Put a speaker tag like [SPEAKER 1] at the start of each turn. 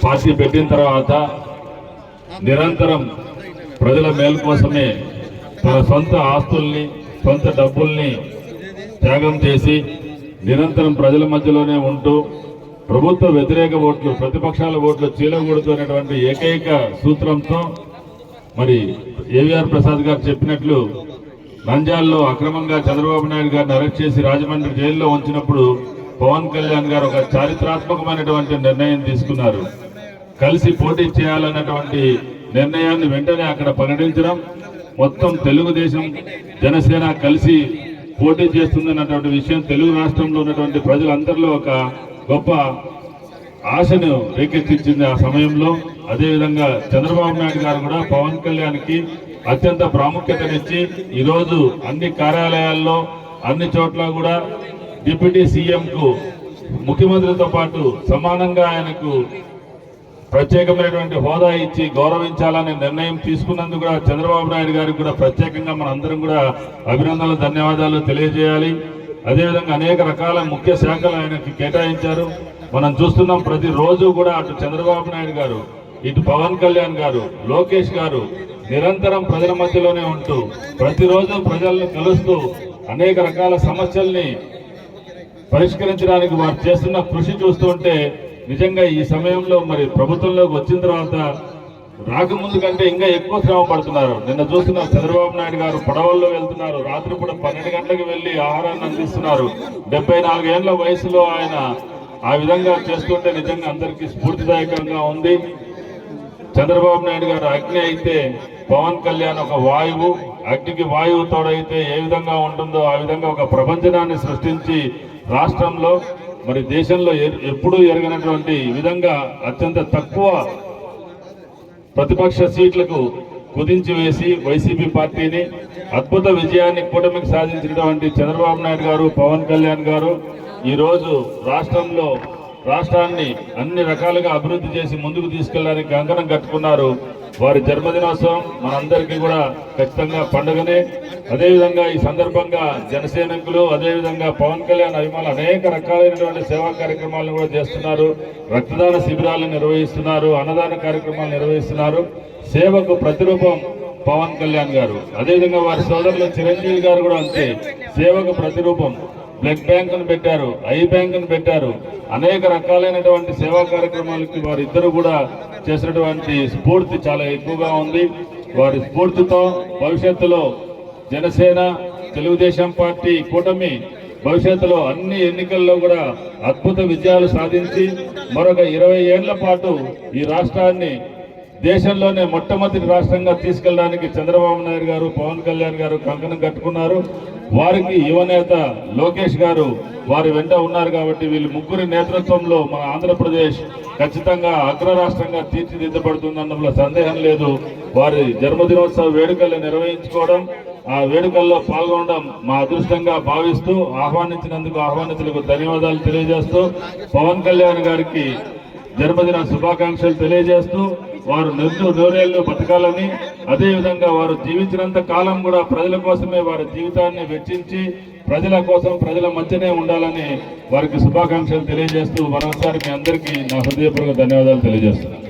[SPEAKER 1] Party పెట్టిన తర్వాత నిరంతరం ప్రజల మేలు కోసమే తన సొంత ఆస్తుల్ని సొంత డబ్బుల్ని త్యాగం చేసి నిరంతరం ప్రజల మధ్యలోనే ఉంటూ ప్రభుత్వ వ్యతిరేక ఓట్లు ప్రతిపక్షాల ఓట్లు చీలగొడుతున్నటువంటి ఏకైక సూత్రంతో మరి ఏవిఆర్ ప్రసాద్ గారు చెప్పినట్లు నంద్యాలలో అక్రమంగా చంద్రబాబు నాయుడు గారిని అరెస్ట్ చేసి రాజమండ్రి జైల్లో ఉంచినప్పుడు పవన్ కళ్యాణ్ గారు ఒక చారిత్రాత్మకమైనటువంటి నిర్ణయం తీసుకున్నారు. కలిసి పోటీ చేయాలన్నటువంటి నిర్ణయాన్ని వెంటనే అక్కడ ప్రకటించడం, మొత్తం తెలుగుదేశం జనసేన కలిసి పోటీ చేస్తుందన్నటువంటి విషయం తెలుగు రాష్ట్రంలో ఉన్నటువంటి ప్రజలందరిలో ఒక గొప్ప ఆశను రేకెత్తించింది ఆ సమయంలో. అదేవిధంగా చంద్రబాబు నాయుడు గారు కూడా పవన్ కళ్యాణ్కి అత్యంత ప్రాముఖ్యతనిచ్చి ఈరోజు అన్ని కార్యాలయాల్లో అన్ని చోట్ల కూడా డిప్యూటీ సీఎంకు ముఖ్యమంత్రితో పాటు సమానంగా ఆయనకు ప్రత్యేకమైనటువంటి హోదా ఇచ్చి గౌరవించాలనే నిర్ణయం తీసుకున్నందుకు కూడా చంద్రబాబు నాయుడు గారికి కూడా ప్రత్యేకంగా మన అందరం కూడా అభినందనలు ధన్యవాదాలు తెలియజేయాలి. అదేవిధంగా అనేక రకాల ముఖ్య శాఖలు ఆయనకి కేటాయించారు. మనం చూస్తున్నాం ప్రతిరోజు కూడా అటు చంద్రబాబు నాయుడు గారు, ఇటు పవన్ కళ్యాణ్ గారు, లోకేష్ గారు నిరంతరం ప్రజల మధ్యలోనే ఉంటూ ప్రతిరోజు ప్రజలను కలుస్తూ అనేక రకాల సమస్యల్ని పరిష్కరించడానికి వారు చేస్తున్న కృషి చూస్తుంటే నిజంగా ఈ సమయంలో మరి ప్రభుత్వంలోకి వచ్చిన తర్వాత రాకముందు కంటే ఇంకా ఎక్కువ శ్రమ పడుతున్నారు. నిన్న చూస్తున్నారు చంద్రబాబు నాయుడు గారు పడవల్లో వెళ్తున్నారు, రాత్రిపూట 12 గంటలకు వెళ్లి ఆహారాన్ని అందిస్తున్నారు. 74 ఏళ్ల వయసులో ఆయన ఆ విధంగా చేస్తుంటే నిజంగా అందరికీ స్ఫూర్తిదాయకంగా ఉంది. చంద్రబాబు నాయుడు గారు అగ్ని అయితే పవన్ కళ్యాణ్ ఒక వాయువు, అగ్నికి వాయువు తోడైతే ఏ విధంగా ఉంటుందో ఆ విధంగా ఒక ప్రపంచనాన్ని సృష్టించి రాష్ట్రంలో మరి దేశంలో ఎప్పుడూ ఎరగనటువంటి విధంగా అత్యంత తక్కువ ప్రతిపక్ష సీట్లకు కుదించి వేసి వైసీపీ పార్టీని అద్భుత విజయాన్ని కూటమికి సాధించినటువంటి చంద్రబాబు నాయుడు గారు, పవన్ కళ్యాణ్ గారు ఈరోజు రాష్ట్రాన్ని అన్ని రకాలుగా అభివృద్ధి చేసి ముందుకు తీసుకెళ్ళడానికి కంకణం కట్టుకున్నారు. వారి జన్మదినోత్సవం మనందరికీ కూడా ఖచ్చితంగా పండుగనే. అదేవిధంగా ఈ సందర్భంగా జనసైనికులు అదేవిధంగా పవన్ కళ్యాణ్ అభిమానులు అనేక రకాలైనటువంటి సేవా కార్యక్రమాలను కూడా చేస్తున్నారు. రక్తదాన శిబిరాలను నిర్వహిస్తున్నారు, అన్నదాన కార్యక్రమాలు నిర్వహిస్తున్నారు. సేవకు ప్రతిరూపం పవన్ కళ్యాణ్ గారు. అదేవిధంగా వారి సోదరులు చిరంజీవి గారు కూడా అంతే, సేవకు ప్రతిరూపం. బ్లడ్ బ్యాంకును పెట్టారు, ఐ బ్యాంకును పెట్టారు. అనేక రకాలైనటువంటి సేవా కార్యక్రమాలకి వారిద్దరూ కూడా చేసినటువంటి స్ఫూర్తి చాలా ఎక్కువగా ఉంది. వారి స్ఫూర్తితో భవిష్యత్తులో జనసేన తెలుగుదేశం పార్టీ కూటమి భవిష్యత్తులో అన్ని ఎన్నికల్లో కూడా అద్భుత విజయాలు సాధించి మరొక 20 ఏళ్ల పాటు ఈ రాష్ట్రాన్ని దేశంలోనే మొట్టమొదటి రాష్ట్రంగా తీసుకెళ్ళడానికి చంద్రబాబు నాయుడు గారు, పవన్ కళ్యాణ్ గారు కంకణం కట్టుకున్నారు. వారికి యువనేత లోకేష్ గారు వారి వెంట ఉన్నారు. కాబట్టి వీళ్ళు ముగ్గురి నేతృత్వంలో మన ఆంధ్రప్రదేశ్ ఖచ్చితంగా అగ్ర రాష్ట్రంగా తీర్చిదిద్దబడుతుందన్నలో సందేహం లేదు. వారి జన్మదినోత్సవ వేడుకలు నిర్వహించుకోవడం, ఆ వేడుకల్లో పాల్గొనడం మా అదృష్టంగా భావిస్తూ ఆహ్వానించినందుకు ఆహ్వానితులకు ధన్యవాదాలు తెలియజేస్తూ పవన్ కళ్యాణ్ గారికి జన్మదిన శుభాకాంక్షలు తెలియజేస్తూ వారు నూరేళ్లు బతకాలని, అదేవిధంగా వారు జీవించినంత కాలం కూడా ప్రజల కోసమే వారి జీవితాన్ని వెచ్చించి ప్రజల కోసం ప్రజల మధ్యనే ఉండాలని వారికి శుభాకాంక్షలు తెలియజేస్తూ మరోసారి మీ అందరికీ నా హృదయపూర్వక ధన్యవాదాలు తెలియజేస్తున్నాను.